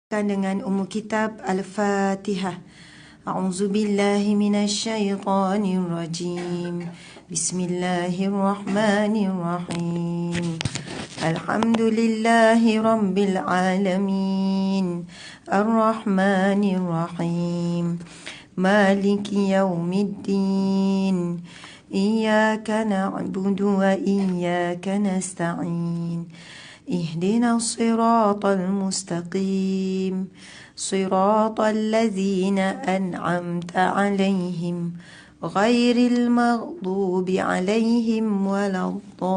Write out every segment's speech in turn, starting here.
dengan Kitab Al-Fatihah. A'udzu billahi minasyaitonir rajim. Bismillahirrahmanirrahim. Alhamdulillahi rabbil alamin. Ar-Rahmanir Rahim. Maliki yaumiddin. Iyyaka na'budu wa iyyaka nasta'in. اهدنا الصراط المستقيم صراط الذين أنعمت عليهم غير المغضوب عليهم ولا الضالين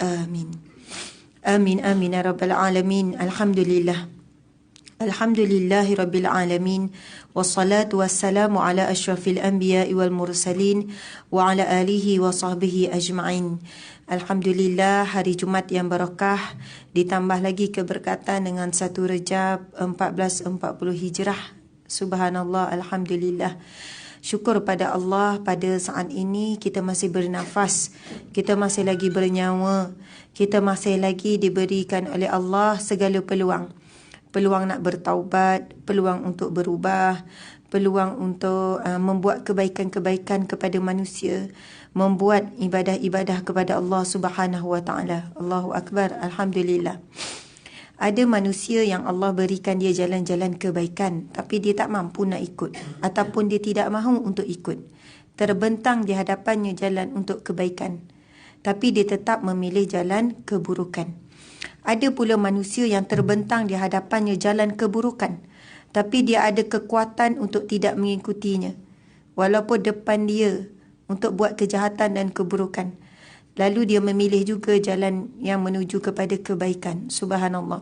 آمين آمين آمين يا رب العالمين. Alhamdulillahi Rabbil Alamin. Wassalatu wassalamu ala ashrafil anbiya'i wal mursalin wa ala alihi wa sahbihi ajma'in. Alhamdulillah, hari Jumat yang barakah, ditambah lagi keberkatan dengan 1 Rejab 1440 Hijrah. Subhanallah, Alhamdulillah. Syukur pada Allah, pada saat ini kita masih bernafas, kita masih lagi bernyawa, kita masih lagi diberikan oleh Allah segala peluang. Peluang nak bertaubat, peluang untuk berubah, peluang untuk membuat kebaikan-kebaikan kepada manusia, membuat ibadah-ibadah kepada Allah Subhanahu wa taala. Allahu akbar, alhamdulillah. Ada manusia yang Allah berikan dia jalan-jalan kebaikan, tapi dia tak mampu nak ikut, ataupun dia tidak mahu untuk ikut. Terbentang di hadapannya jalan untuk kebaikan, tapi dia tetap memilih jalan keburukan. Ada pula manusia yang terbentang di hadapannya jalan keburukan, tapi dia ada kekuatan untuk tidak mengikutinya, walaupun depan dia untuk buat kejahatan dan keburukan. Lalu dia memilih juga jalan yang menuju kepada kebaikan. Subhanallah.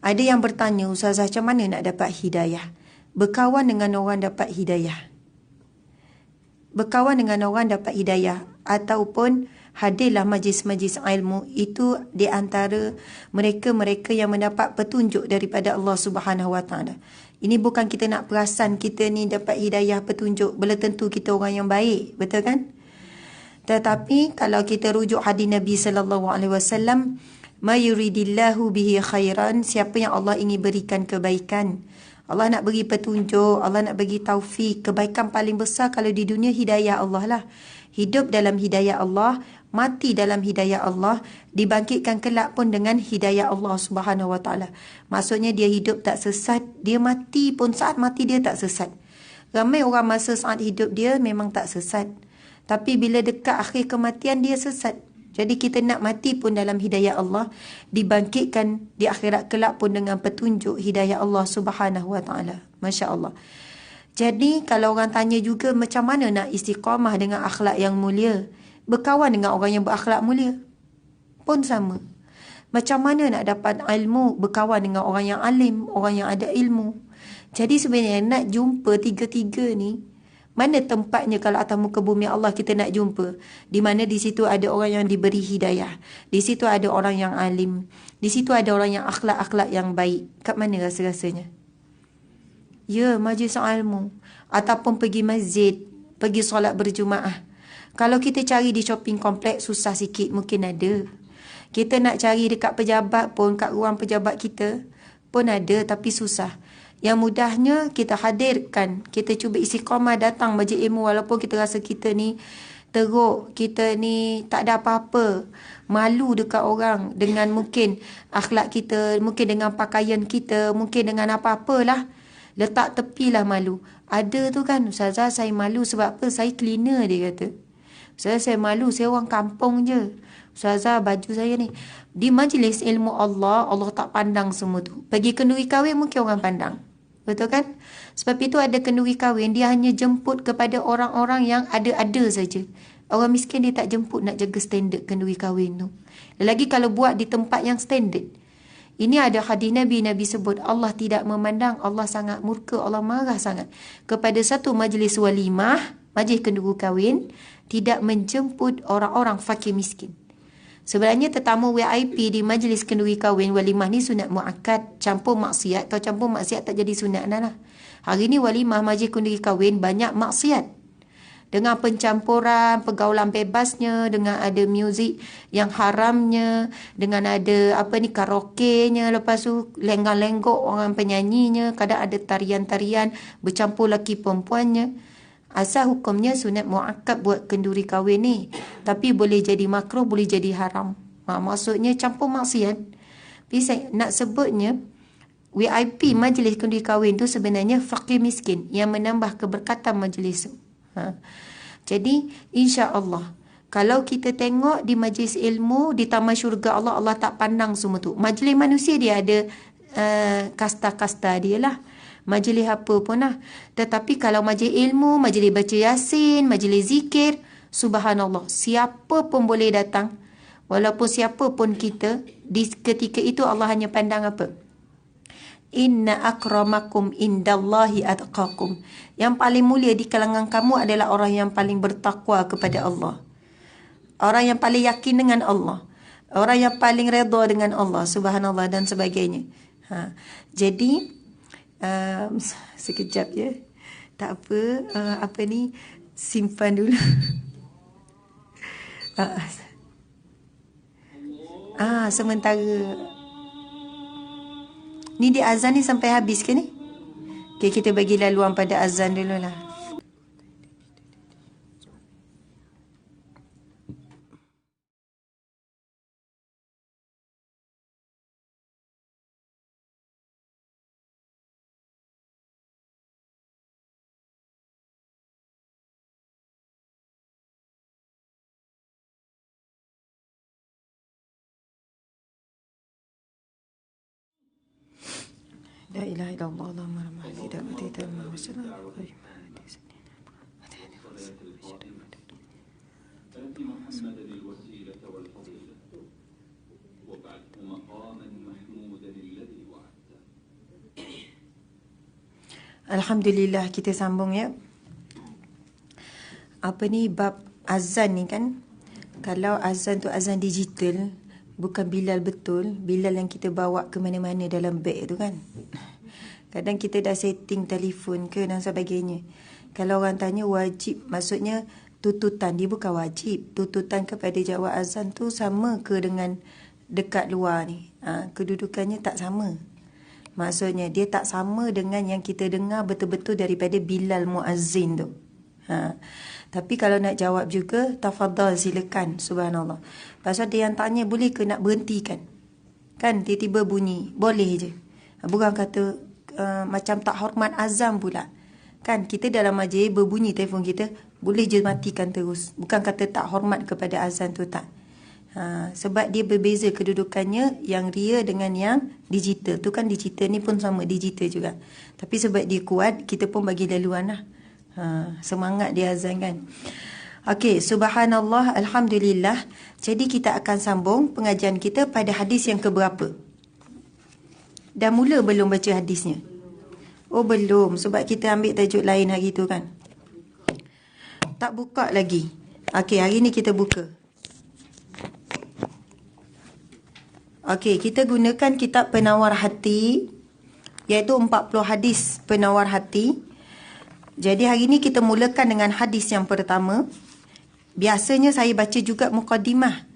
Ada yang bertanya, Ustazah, macam mana nak dapat hidayah? Berkawan dengan orang dapat hidayah. Berkawan dengan orang dapat hidayah, ataupun hadirlah majlis-majlis ilmu, itu di antara mereka-mereka yang mendapat petunjuk daripada Allah Subhanahu Wa Taala. Ini bukan kita nak perasan kita ni dapat hidayah petunjuk, belum tentu kita orang yang baik, betul kan? Tetapi kalau kita rujuk hadis Nabi sallallahu alaihi wasallam, "Ma yuridillahu bihi khairan", siapa yang Allah ingin berikan kebaikan, Allah nak bagi petunjuk, Allah nak bagi taufik, kebaikan paling besar kalau di dunia hidayah Allah lah. Hidup dalam hidayah Allah, mati dalam hidayah Allah, dibangkitkan kelak pun dengan hidayah Allah Subhanahu Wa Taala. Maksudnya dia hidup tak sesat, dia mati pun saat mati dia tak sesat. Ramai orang masa saat hidup dia memang tak sesat, tapi bila dekat akhir kematian dia sesat. Jadi kita nak mati pun dalam hidayah Allah, dibangkitkan di akhirat kelak pun dengan petunjuk hidayah Allah Subhanahu Wa Taala. Masya-Allah. Jadi kalau orang tanya juga macam mana nak istiqamah dengan akhlak yang mulia, berkawan dengan orang yang berakhlak mulia pun sama. Macam mana nak dapat ilmu, berkawan dengan orang yang alim, orang yang ada ilmu. Jadi sebenarnya nak jumpa tiga-tiga ni, mana tempatnya kalau atas muka bumi Allah kita nak jumpa? Di mana di situ ada orang yang diberi hidayah, di situ ada orang yang alim, di situ ada orang yang akhlak-akhlak yang baik. Kat mana rasa-rasanya? Ya, majlis ilmu, ataupun pergi masjid, pergi solat berjumaah. Kalau kita cari di shopping kompleks susah sikit, mungkin ada. Kita nak cari dekat pejabat pun, kat ruang pejabat kita pun ada, tapi susah. Yang mudahnya kita hadirkan, kita cuba istiqamah datang majlis ilmu, walaupun kita rasa kita ni teruk, kita ni tak ada apa-apa, malu dekat orang dengan mungkin akhlak kita, mungkin dengan pakaian kita, mungkin dengan apa-apalah, letak tepilah malu. Ada tu kan, Ustazah saya malu sebab apa? Saya cleaner, dia kata. Ustazah saya malu, saya orang kampung je. Ustazah baju saya ni. Di majlis ilmu Allah, Allah tak pandang semua tu. Pergi kenduri kahwin mungkin orang pandang, betul kan? Sebab itu ada kenduri kahwin, dia hanya jemput kepada orang-orang yang ada-ada saja. Orang miskin dia tak jemput nak jaga standard kenduri kahwin tu. Lagi kalau buat di tempat yang standard. Ini ada hadis Nabi, Nabi sebut Allah tidak memandang, Allah sangat murka, Allah marah sangat kepada satu majlis walimah, majlis kenduri kahwin, tidak menjemput orang-orang fakir miskin. Sebenarnya tetamu VIP di majlis kenduri kahwin walimah ni sunat muakkad, campur maksiat. Kalau campur maksiat tak jadi sunat lah. Hari ni walimah majlis kenduri kahwin banyak maksiat. dengan pencampuran pergaulan bebasnya, dengan ada muzik yang haramnya, dengan ada karaoke-nya, lepas tu lenggak-lenggok orang penyanyinya, kadang ada tarian-tarian bercampur lelaki perempuannya. Asal hukumnya sunat muakkad buat kenduri kahwin ni, tapi boleh jadi makruh, boleh jadi haram. Maksudnya campur maksiat. Bisa nak sebutnya VIP majlis kenduri kahwin tu sebenarnya fakir miskin yang menambah keberkatan majlis tu. Jadi insya-Allah kalau kita tengok di majlis ilmu di taman syurga Allah, Allah tak pandang semua tu. Majlis manusia dia ada kasta-kasta dia lah. Majlis apa pun lah. Tetapi kalau majlis ilmu, majlis baca yasin, majlis zikir, subhanallah, siapa pun boleh datang. Walaupun siapa pun kita, di ketika itu Allah hanya pandang apa? Inna akramakum indallahi atqakum. Yang paling mulia di kalangan kamu adalah orang yang paling bertakwa kepada Allah. Orang yang paling yakin dengan Allah. Orang yang paling redha dengan Allah, subhanallah, dan sebagainya. Jadi sekejap ya. Tak apa, simpan dulu. Sementara ni di azan ni sampai habis ke ni? Okay, kita bagi laluan pada azan dulu lah. La ilaha illallah Allahumma tidak Alhamdulillah, kita sambung ya. Bab azan ni kan. Kalau azan tu azan digital, bukan Bilal betul, Bilal yang kita bawa ke mana-mana dalam beg tu kan. Kadang kita dah setting telefon ke dan sebagainya. Kalau orang tanya wajib, maksudnya tututan, dia bukan wajib. Tututan kepada jawab azan tu sama ke dengan dekat luar ni? Kedudukannya tak sama. Maksudnya dia tak sama dengan yang kita dengar betul-betul daripada Bilal muazzin tu. Tapi kalau nak jawab juga, tafadhal, silakan, subhanallah. Pasal dia yang tanya, boleh ke nak berhentikan? Kan tiba-tiba bunyi, boleh je. Bukan kata macam tak hormat azan pula. Kan kita dalam majlis berbunyi telefon kita, boleh je matikan terus. Bukan kata tak hormat kepada azan tu, tak. Sebab dia berbeza kedudukannya yang ria dengan yang digital. Tu kan digital ni pun sama, digital juga. Tapi sebab dia kuat, kita pun bagi laluan lah. Semangat dia azan kan. Okey, subhanallah, alhamdulillah. Jadi kita akan sambung pengajian kita pada hadis yang keberapa? Dah mula belum baca hadisnya? Oh belum, sebab kita ambil tajuk lain hari tu kan. Tak buka lagi. Okey, hari ni kita buka. Okey, kita gunakan kitab Penawar Hati, iaitu 40 hadis penawar hati. Jadi hari ni kita mulakan dengan hadis yang pertama. Biasanya saya baca juga mukadimah.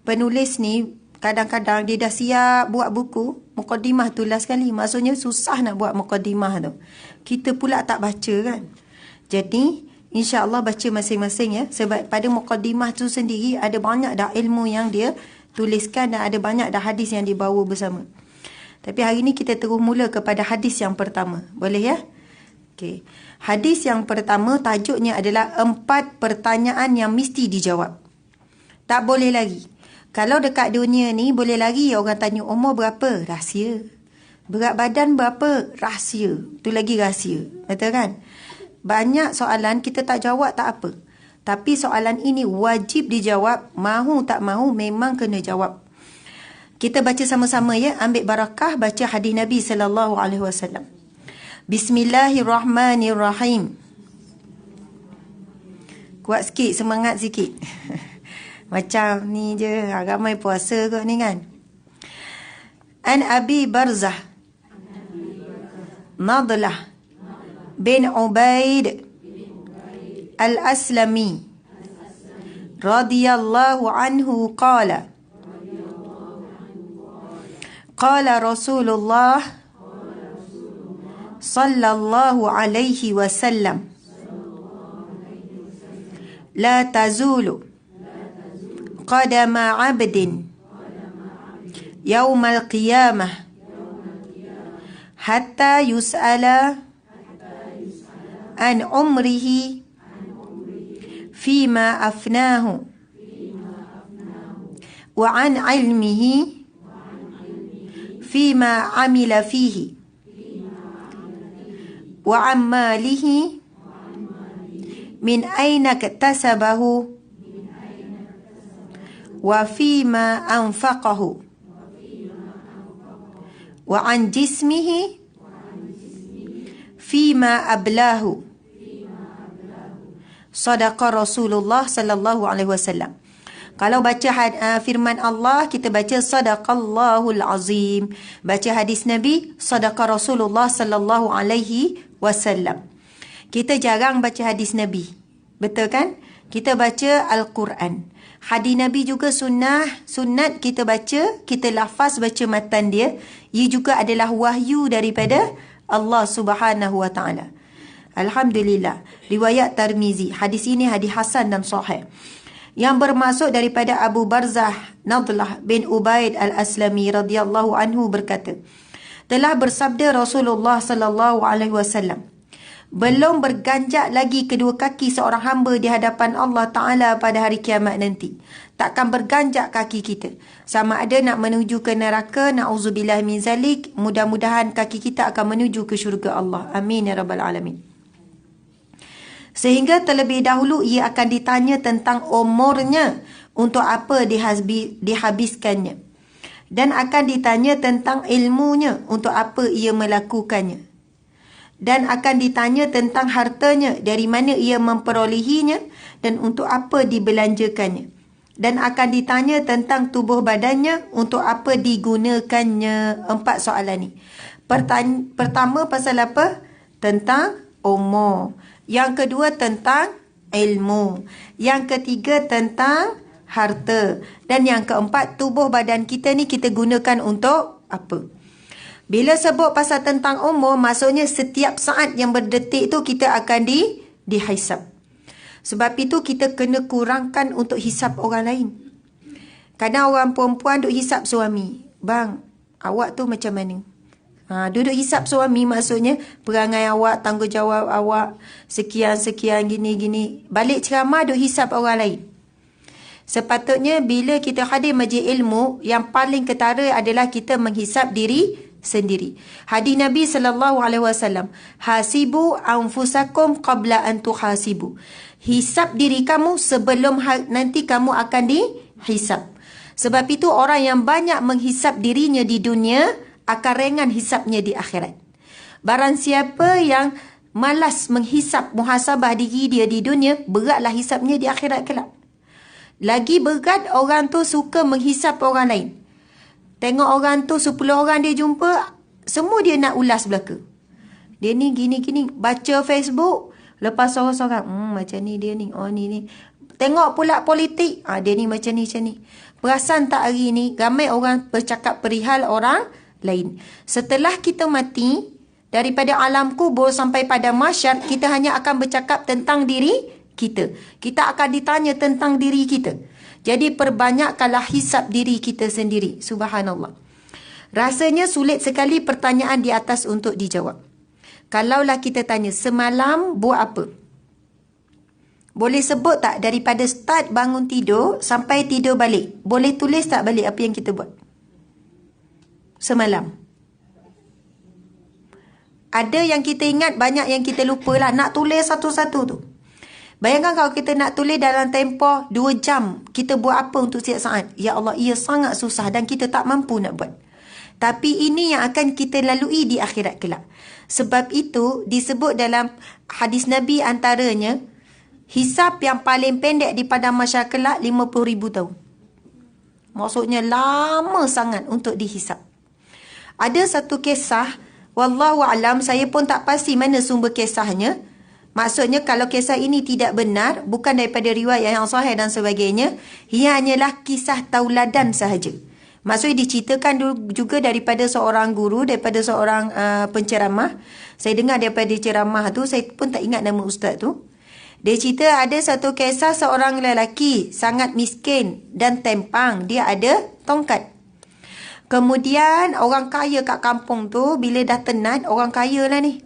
Penulis ni kadang-kadang dia dah siap buat buku, mukadimah tu last sekali. Maksudnya susah nak buat mukadimah tu. Kita pula tak baca kan. Jadi insya-Allah baca masing-masing ya. Sebab pada mukadimah tu sendiri ada banyak dah ilmu yang dia tuliskan dan ada banyak dah hadis yang dibawa bersama. Tapi hari ni kita terus mula kepada hadis yang pertama. Boleh ya? Okey. Hadis yang pertama tajuknya adalah 4 pertanyaan yang mesti dijawab. Tak boleh lagi. Kalau dekat dunia ni boleh lagi orang tanya umur berapa? Rahsia. Berat badan berapa? Rahsia. Itu lagi rahsia. Betul kan? Banyak soalan kita tak jawab tak apa. Tapi soalan ini wajib dijawab. Mahu tak mahu memang kena jawab. Kita baca sama-sama ya. Ambil barakah baca hadis Nabi SAW. Bismillahirrahmanirrahim. Kuat sikit, semangat sikit. Macam ni je, ramai puasa kot ni kan. An Abi Barzah Nadlah bin Ubaid al-Aslami radhiyallahu anhu qala qala Rasulullah sallallahu alaihi wasallam la tazulu qadama 'abdin yaumal qiyamah hatta yus'ala an umrihi fima afnahu wa an ilmihi fima amila fihi wa an malihi min aina iktasabahu wa fima anfaqahu wa an jismihi fima ablahu. Sadaqa Rasulullah sallallahu alaihi wasallam. Kalau baca firman Allah, kita baca sadaqallahul azim. Baca hadis Nabi, sadaqa Rasulullah sallallahu alaihi wasallam. Kita jarang baca hadis Nabi. Betul kan? Kita baca Al-Quran. Hadis Nabi juga sunat kita baca, kita lafaz baca matan dia. Ia juga adalah wahyu daripada Allah Subhanahu wa taala. Alhamdulillah. Riwayat Tirmizi. Hadis ini hadis hasan dan sahih. Yang bermaksud daripada Abu Barzah Nadlah bin Ubaid al-Aslami radhiyallahu anhu berkata, telah bersabda Rasulullah sallallahu alaihi wasallam, belum berganjak lagi kedua kaki seorang hamba di hadapan Allah Ta'ala pada hari kiamat nanti. Takkan berganjak kaki kita. Sama ada nak menuju ke neraka, na'udzubillah min zalik. Mudah-mudahan kaki kita akan menuju ke syurga Allah. Amin ya rabbal alamin. Sehingga terlebih dahulu ia akan ditanya tentang umurnya, untuk apa dihabiskannya. Dan akan ditanya tentang ilmunya, untuk apa ia melakukannya. Dan akan ditanya tentang hartanya, dari mana ia memperolehinya dan untuk apa dibelanjakannya. Dan akan ditanya tentang tubuh badannya, untuk apa digunakannya. 4 soalan ni. Pertama pasal apa? Tentang umur. Yang kedua tentang ilmu. Yang ketiga tentang harta. Dan yang keempat, tubuh badan kita ni kita gunakan untuk apa? Bila sebut pasal tentang umur, maksudnya setiap saat yang berdetik tu kita akan dihisap. Sebab itu kita kena kurangkan untuk hisap orang lain. Kadang orang perempuan duk hisap suami. Bang, awak tu macam mana? Duduk hisap suami maksudnya perangai awak, tanggungjawab awak, sekian-sekian gini-gini. Balik ceramah duk hisap orang lain. Sepatutnya bila kita hadir majlis ilmu, yang paling ketara adalah kita menghisap diri sendiri. Hadis Nabi sallallahu alaihi wasallam, hasibu anfusakum qabla an tuhasibu. Hisap diri kamu sebelum nanti kamu akan dihisap. Sebab itu orang yang banyak menghisap dirinya di dunia akan ringan hisapnya di akhirat. Barang siapa yang malas menghisap muhasabah diri dia di dunia, beratlah hisapnya di akhirat kelak. Lagi berat orang tu suka menghisap orang lain. Tengok orang tu 10 orang dia jumpa, semua dia nak ulas belaka. Dia ni gini-gini, baca Facebook, lepas sorang-sorang, macam ni dia ni, oh ni. Tengok pula politik, dia ni macam ni, macam ni. Perasan tak hari ni, ramai orang bercakap perihal orang lain. Setelah kita mati, daripada alam kubur sampai pada mahsyar, kita hanya akan bercakap tentang diri kita. Kita akan ditanya tentang diri kita. Jadi perbanyakkanlah hisap diri kita sendiri. Subhanallah. Rasanya sulit sekali pertanyaan di atas untuk dijawab. Kalaulah kita tanya, semalam buat apa? Boleh sebut tak daripada start bangun tidur sampai tidur balik? Boleh tulis tak balik apa yang kita buat semalam? Ada yang kita ingat, banyak yang kita lupa lah. Nak tulis satu-satu tu. Bayangkan kalau kita nak tulis dalam tempoh 2 jam, kita buat apa untuk setiap saat? Ya Allah, ia sangat susah dan kita tak mampu nak buat. Tapi ini yang akan kita lalui di akhirat kelak. Sebab itu disebut dalam hadis Nabi antaranya, hisap yang paling pendek di padang mahsyar kelak 50,000 tahun. Maksudnya lama sangat untuk dihisap. Ada satu kisah, wallahu alam, saya pun tak pasti mana sumber kisahnya. Maksudnya kalau kisah ini tidak benar, bukan daripada riwayat yang sahih dan sebagainya, ia hanyalah kisah tauladan sahaja. Maksudnya diceritakan juga daripada seorang guru, daripada seorang penceramah. Saya dengar daripada ceramah tu, saya pun tak ingat nama ustaz tu. Dia cerita ada satu kisah seorang lelaki sangat miskin dan tempang. Dia ada tongkat. Kemudian orang kaya kat kampung tu, bila dah tenat, orang kaya lah ni,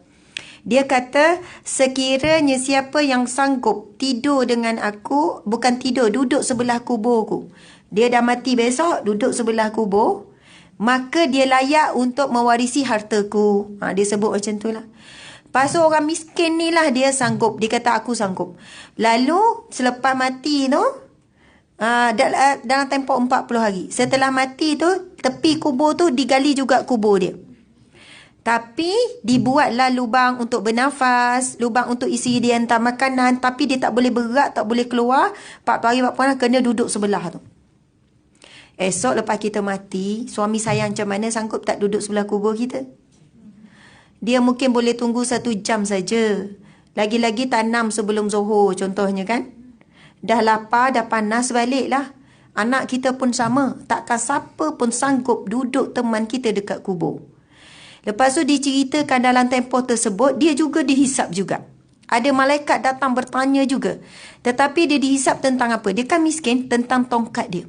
dia kata, sekiranya siapa yang sanggup tidur dengan aku, bukan tidur, duduk sebelah kuburku. Dia dah mati besok, duduk sebelah kubur, maka dia layak untuk mewarisi hartaku. Dia sebut macam tu lah. Lepas tu orang miskin ni lah dia sanggup. Dia kata aku sanggup. Lalu selepas mati tu, dalam tempoh 40 hari. Setelah mati tu, tepi kubur tu digali juga kubur dia. Tapi dibuatlah lubang untuk bernafas, lubang untuk isi dia hantar makanan, tapi dia tak boleh bergerak, tak boleh keluar. 40 hari 40 hari kena duduk sebelah tu. Esok lepas kita mati, suami saya macam mana sanggup tak duduk sebelah kubur kita? Dia mungkin boleh tunggu 1 jam saja. Lagi-lagi tanam sebelum Zuhur contohnya kan. Dah lapar, dah panas, baliklah. Anak kita pun sama. Takkan siapa pun sanggup duduk teman kita dekat kubur. Lepas tu diceritakan dalam tempoh tersebut, dia juga dihisap juga. Ada malaikat datang bertanya juga. Tetapi dia dihisap tentang apa? Dia kan miskin, tentang tongkat dia.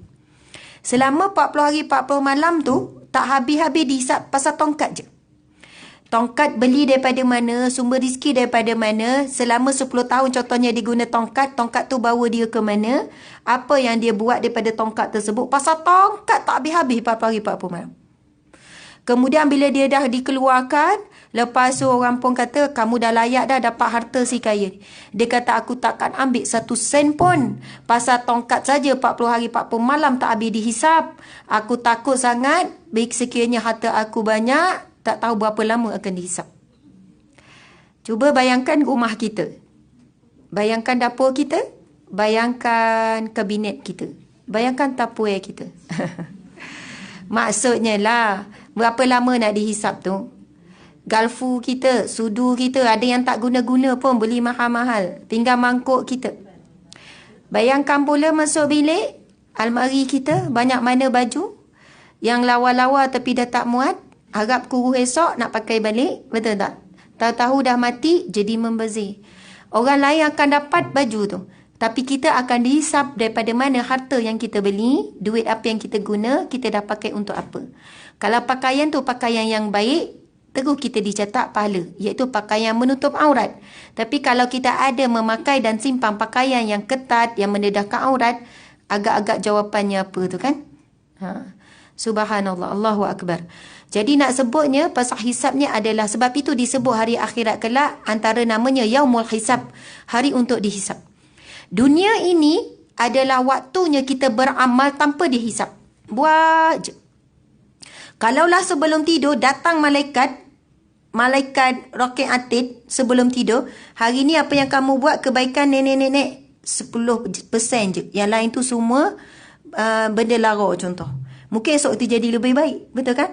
Selama 40 hari 40 malam tu, tak habis-habis dihisap pasal tongkat je. Tongkat beli daripada mana, sumber rezeki daripada mana, selama 10 tahun contohnya dia guna tongkat, tongkat tu bawa dia ke mana, apa yang dia buat daripada tongkat tersebut. Pasal tongkat tak habis-habis 40 hari 40 malam. Kemudian bila dia dah dikeluarkan, lepas tu orang pun kata, kamu dah layak dah dapat harta si kaya. Dia kata, aku takkan ambil 1 sen pun. Pasal tongkat saja 40 hari 40 malam tak habis dihisap. Aku takut sangat, baik sekiranya harta aku banyak, tak tahu berapa lama akan dihisap. Cuba bayangkan rumah kita. Bayangkan dapur kita. Bayangkan kabinet kita. Bayangkan Tupperware kita. Maksudnya lah, berapa lama nak dihisap tu? Galfu kita, sudu kita, ada yang tak guna-guna pun beli mahal-mahal. Tinggal mangkuk kita. Bayangkan pula masuk bilik, almari kita, banyak mana baju yang lawa-lawa tapi dah tak muat. Harap kuruh esok nak pakai balik. Betul tak? Tahu-tahu dah mati, jadi membazir. Orang lain akan dapat baju tu. Tapi kita akan dihisap daripada mana harta yang kita beli, duit apa yang kita guna, kita dah pakai untuk apa. Kalau pakaian tu pakaian yang baik, terus kita dicatat pahala, iaitu pakaian menutup aurat. Tapi kalau kita ada memakai dan simpan pakaian yang ketat, yang mendedahkan aurat, agak-agak jawapannya apa tu kan? Subhanallah, Allahu Akbar. Jadi nak sebutnya, pasal hisapnya adalah, sebab itu disebut hari akhirat kelak, antara namanya Yaumul Hisab, hari untuk dihisap. Dunia ini adalah waktunya kita beramal tanpa dihisap. Buat je. Kalaulah sebelum tidur datang malaikat roket atid sebelum tidur, hari ni apa yang kamu buat kebaikan nenek-nenek 10% je. Yang lain tu semua benda lara contoh. Mungkin esok itu jadi lebih baik. Betul kan?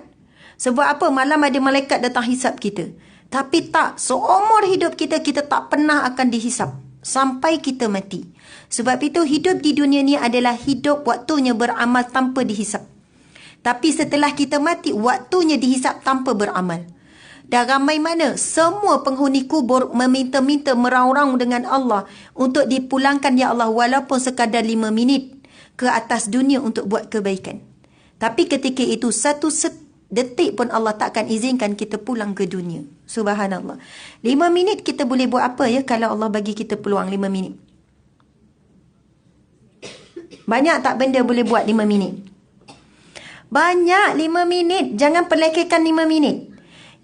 Sebab apa? Malam ada malaikat datang hisap kita. Tapi tak. Seumur hidup kita, kita tak pernah akan dihisap. Sampai kita mati. Sebab itu hidup di dunia ni adalah hidup waktunya beramal tanpa dihisap. Tapi setelah kita mati, waktunya dihisap tanpa beramal. Dan ramai mana semua penghuni kubur meminta-minta, meraung-raung dengan Allah untuk dipulangkan, ya Allah, walaupun sekadar 5 minit ke atas dunia untuk buat kebaikan. Tapi ketika itu, satu detik pun Allah takkan izinkan kita pulang ke dunia. Subhanallah. 5 minit kita boleh buat apa ya kalau Allah bagi kita peluang 5 minit? Banyak tak benda boleh buat 5 minit? Banyak 5 minit. Jangan pelekehkan 5 minit.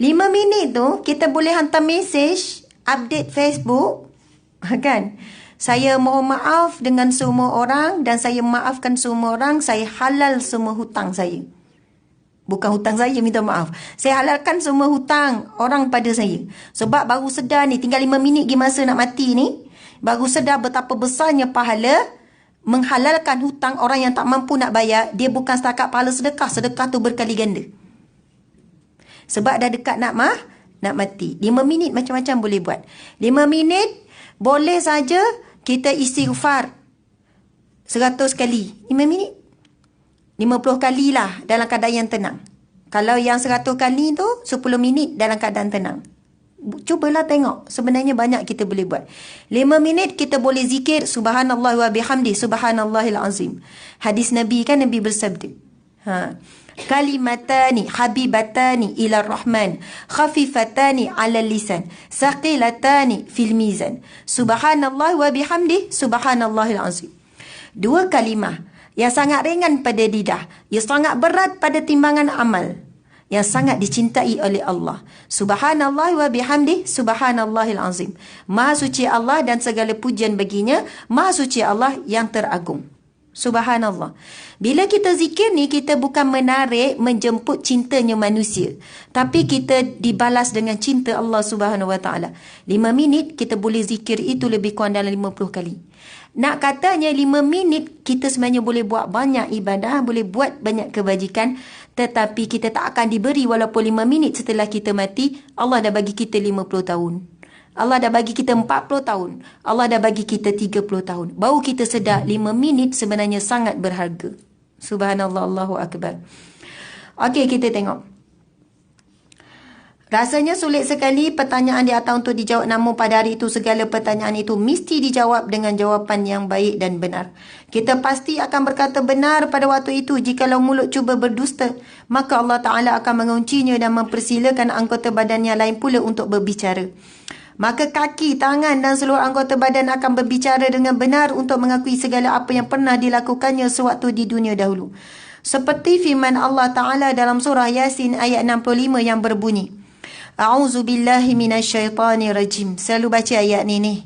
5 minit tu kita boleh hantar mesej, update Facebook. Kan? Saya mohon maaf dengan semua orang dan saya maafkan semua orang. Saya halal semua hutang saya. Bukan hutang saya, minta maaf. Saya halalkan semua hutang orang pada saya. Sebab baru sedar ni, tinggal 5 minit lagi masa nak mati ni, baru sedar betapa besarnya pahala menghalalkan hutang orang yang tak mampu nak bayar. Dia bukan setakat pahala sedekah. Sedekah tu berkali ganda. Sebab dah dekat nak mati. 5 minit macam-macam boleh buat. 5 minit Boleh saja kita istighfar 100 kali, 5 minit. 50 kali lah dalam keadaan yang tenang. Kalau yang 100 kali tu 10 minit dalam keadaan tenang. Cubalah tengok. Sebenarnya banyak kita boleh buat. 5 minit kita boleh zikir subhanallah wa bihamdi subhanallahil azim. Hadis Nabi kan, Nabi bersabda. Kalimatani habibatani ila rahman khafifatani ala lisan saqilatani fil mizan subhanallah wa bihamdi subhanallahil azim. 2 kalimah yang sangat ringan pada lidah, yang sangat berat pada timbangan amal, yang sangat dicintai oleh Allah. Subhanallah wa bihamdi subhanallahil azim. Maha suci Allah dan segala pujian baginya. Maha suci Allah yang teragung. Subhanallah. Bila kita zikir ni, kita bukan menarik, menjemput cintanya manusia, tapi kita dibalas dengan cinta Allah Subhanahu Wa Taala. 5 minit kita boleh zikir itu lebih kurang dalam 50 kali. Nak katanya 5 minit kita sebenarnya boleh buat banyak ibadah, boleh buat banyak kebajikan, tetapi kita tak akan diberi walaupun 5 minit setelah kita mati. Allah dah bagi kita 50 tahun. Allah dah bagi kita 40 tahun. Allah dah bagi kita 30 tahun. Baru kita sedar 5 minit sebenarnya sangat berharga. Subhanallah, Allahu Akbar. Okey, kita tengok. Rasanya sulit sekali pertanyaan di atas untuk dijawab, namun pada hari itu segala pertanyaan itu mesti dijawab dengan jawapan yang baik dan benar. Kita pasti akan berkata benar pada waktu itu. Jikalau mulut cuba berdusta, maka Allah Ta'ala akan menguncinya dan mempersilakan anggota badan yang lain pula untuk berbicara. Maka kaki, tangan dan seluruh anggota badan akan berbicara dengan benar untuk mengakui segala apa yang pernah dilakukannya sewaktu di dunia dahulu. Seperti firman Allah Ta'ala dalam surah Yasin ayat 65 yang berbunyi, A'udzubillahi minasyaitanirrajim. Selalu baca ayat ni.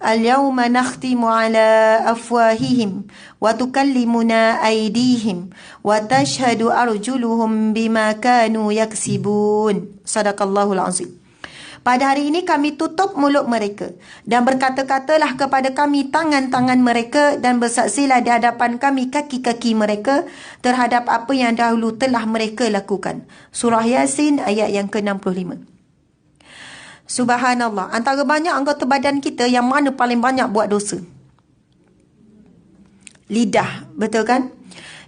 Al-yawma nakhtimu ala afwahihim wa tukallimuna aydihim wa tashhadu arjuluhum bima kanu yaksibun. Sadaqallahul azim. Pada hari ini kami tutup mulut mereka dan berkata-katalah kepada kami tangan-tangan mereka dan bersaksilah di hadapan kami kaki-kaki mereka terhadap apa yang dahulu telah mereka lakukan. Surah Yasin ayat yang ke-65. Subhanallah. Antara banyak anggota badan kita, yang mana paling banyak buat dosa? Lidah. Betul kan?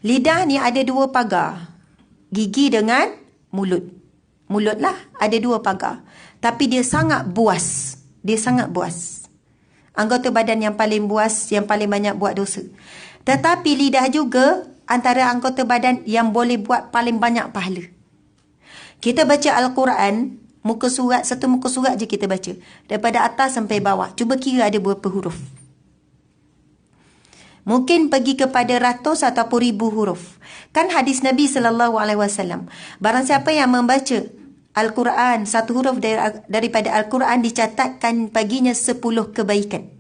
Lidah ni ada 2 pagar. Gigi dengan mulut. Mulut lah ada 2 pagar. Tapi dia sangat buas. Dia sangat buas. Anggota badan yang paling buas, yang paling banyak buat dosa. Tetapi lidah juga antara anggota badan yang boleh buat paling banyak pahala. Kita baca Al-Quran, muka surat, satu muka surat je kita baca. Daripada atas sampai bawah. Cuba kira ada berapa huruf. Mungkin pergi kepada ratus ataupun ribu huruf. Kan hadis Nabi SAW. Barang siapa yang membaca Al-Quran, satu huruf daripada Al-Quran, dicatatkan baginya 10 kebaikan.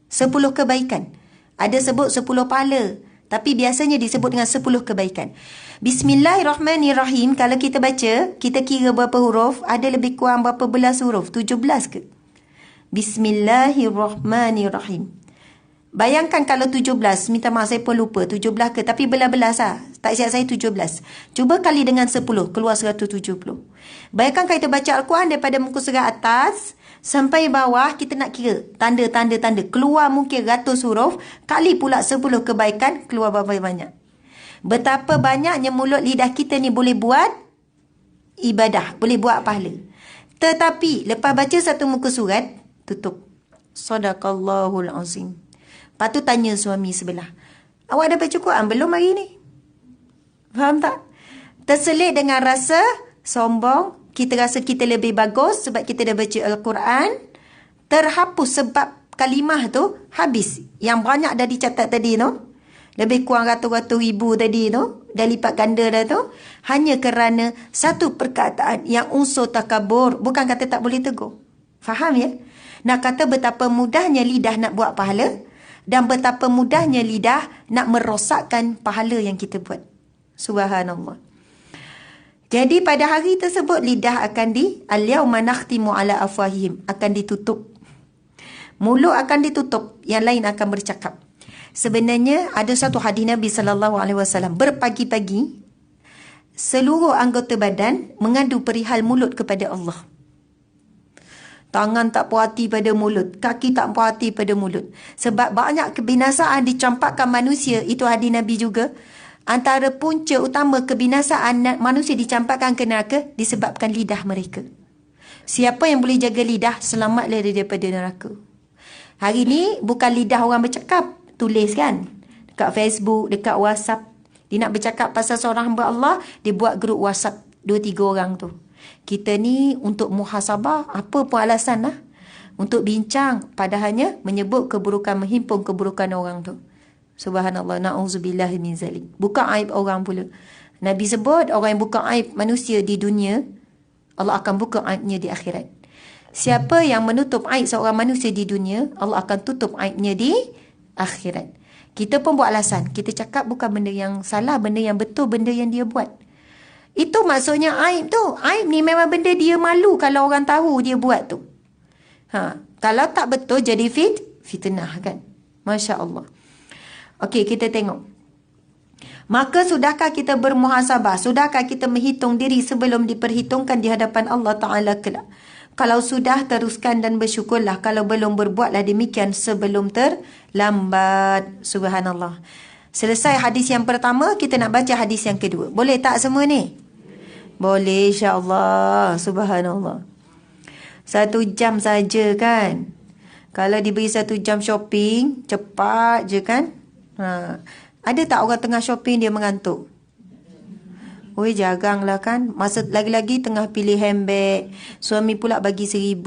10 kebaikan. Ada sebut 10 pahala, tapi biasanya disebut dengan 10 kebaikan. Bismillahirrahmanirrahim. Kalau kita baca, kita kira berapa huruf, ada lebih kurang berapa belas huruf? 17 ke? Bismillahirrahmanirrahim. Bayangkan kalau 17, minta maaf saya pun lupa 17 ke, tapi belas-belas lah. Tak siap saya 17. Cuba kali dengan 10, keluar 170. Bayangkan kalau kita baca Al-Quran daripada muka surat atas sampai bawah, kita nak kira tanda. Keluar mungkin ratus huruf, kali pula 10 kebaikan, keluar berapa banyak. Betapa banyaknya mulut lidah kita ni boleh buat ibadah, boleh buat pahala. Tetapi lepas baca satu muka surat, tutup. Sadaqallahul azim. Lepas tu tanya suami sebelah, awak dah baca Quran belum hari ni? Faham tak? Terselit dengan rasa sombong. Kita rasa kita lebih bagus sebab kita dah baca Al-Quran. Terhapus sebab kalimah tu habis. Yang banyak dah dicatat tadi tu, lebih kurang ratus-ratus ribu tadi tu, dah lipat ganda dah tu, hanya kerana satu perkataan yang unsur takabur. Bukan kata tak boleh tegur. Faham ya? Nak kata betapa mudahnya lidah nak buat pahala, dan betapa mudahnya lidah nak merosakkan pahala yang kita buat. Subhanallah. Jadi pada hari tersebut lidah akan al-yawma nakhtimu ala afwahihim, akan ditutup. Mulut akan ditutup, yang lain akan bercakap. Sebenarnya ada satu hadis Nabi SAW, berpagi-pagi seluruh anggota badan mengadu perihal mulut kepada Allah. Tangan tak puas hati pada mulut. Kaki tak puas hati pada mulut. Sebab banyak kebinasaan dicampakkan manusia. Itu hadis Nabi juga. Antara punca utama kebinasaan manusia dicampakkan ke neraka disebabkan lidah mereka. Siapa yang boleh jaga lidah, selamatlah daripada neraka. Hari ni bukan lidah orang bercakap. Tulis kan. Dekat Facebook, dekat WhatsApp. Dia nak bercakap pasal seorang hamba Allah, dia buat grup WhatsApp 2-3 orang tu. Kita ni untuk muhasabah, apa pun alasan lah. Untuk bincang, padahalnya menyebut keburukan, menghimpun keburukan orang tu. Subhanallah, na'udzubillah min zalik. Buka aib orang pula. Nabi sebut, orang yang buka aib manusia di dunia, Allah akan buka aibnya di akhirat. Siapa yang menutup aib seorang manusia di dunia, Allah akan tutup aibnya di akhirat. Kita pun buat alasan. Kita cakap bukan benda yang salah, benda yang betul, benda yang dia buat. Itu maksudnya aib tu. Aib ni memang benda dia malu kalau orang tahu dia buat tu. Kalau tak betul jadi fitnah kan. Masya Allah. Okey, kita tengok. Maka sudahkah kita bermuhasabah? Sudahkah kita menghitung diri sebelum diperhitungkan di hadapan Allah Ta'ala kelak? Kalau sudah, teruskan dan bersyukurlah. Kalau belum, berbuatlah demikian sebelum terlambat. Subhanallah. Selesai hadis yang pertama, kita nak baca hadis yang kedua. Boleh tak semua ni? Boleh, insyaAllah. Subhanallah. 1 jam saja kan? Kalau diberi 1 jam shopping, cepat je kan? Ada tak orang tengah shopping dia mengantuk? Oi, jaranglah kan. Masa lagi-lagi tengah pilih handbag, suami pula bagi 1,000.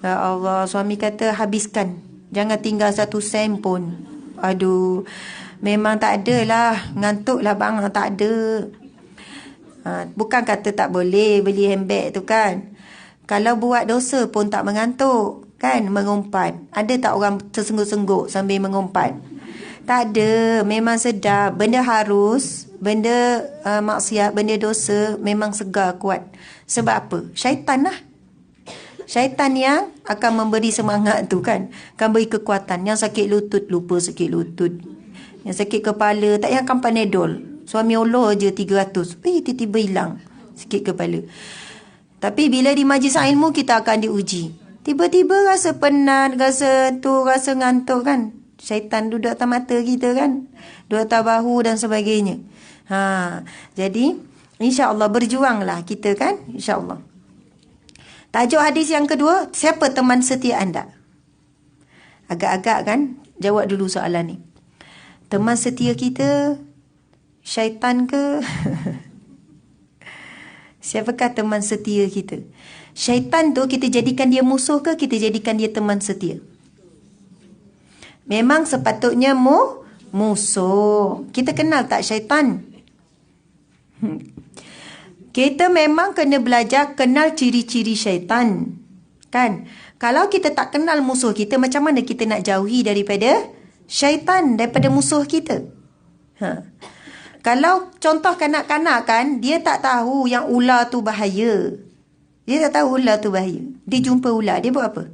Ya Allah, suami kata habiskan. Jangan tinggal 1 sen pun. Aduh, memang tak ada lah. Ngantuk lah bang, tak ada. Bukan kata tak boleh beli handbag tu kan. Kalau buat dosa pun tak mengantuk kan, mengumpat. Ada tak orang tersengguk-sengguk sambil mengumpat? Tak ada, memang sedap. Benda harus, benda maksiat, benda dosa memang segar kuat. Sebab apa? Syaitan lah. Syaitan yang akan memberi semangat tu kan. Akan beri kekuatan. Yang sakit lutut, lupa sakit lutut. Yang sakit kepala, tak payahkan Panadol. Suami Allah je 300. Tiba-tiba hilang sakit kepala. Tapi bila di majlis ilmu, kita akan diuji. Tiba-tiba rasa penat, rasa tu, rasa ngantuk kan. Syaitan duduk atas mata kita kan. Duduk atas bahu dan sebagainya. Jadi, insya-Allah berjuanglah kita kan. InsyaAllah. Tajuk hadis yang kedua, siapa teman setia anda? Agak-agak kan? Jawab dulu soalan ni. Teman setia kita, syaitan ke? Siapakah teman setia kita? Syaitan tu kita jadikan dia musuh ke kita jadikan dia teman setia? Memang sepatutnya musuh. Kita kenal tak syaitan? Kita memang kena belajar kenal ciri-ciri syaitan. Kan? Kalau kita tak kenal musuh kita, macam mana kita nak jauhi daripada syaitan, daripada musuh kita? Kalau contoh kanak-kanak kan, dia tak tahu yang ular tu bahaya. Dia tak tahu ular tu bahaya. Dia jumpa ular, dia buat apa?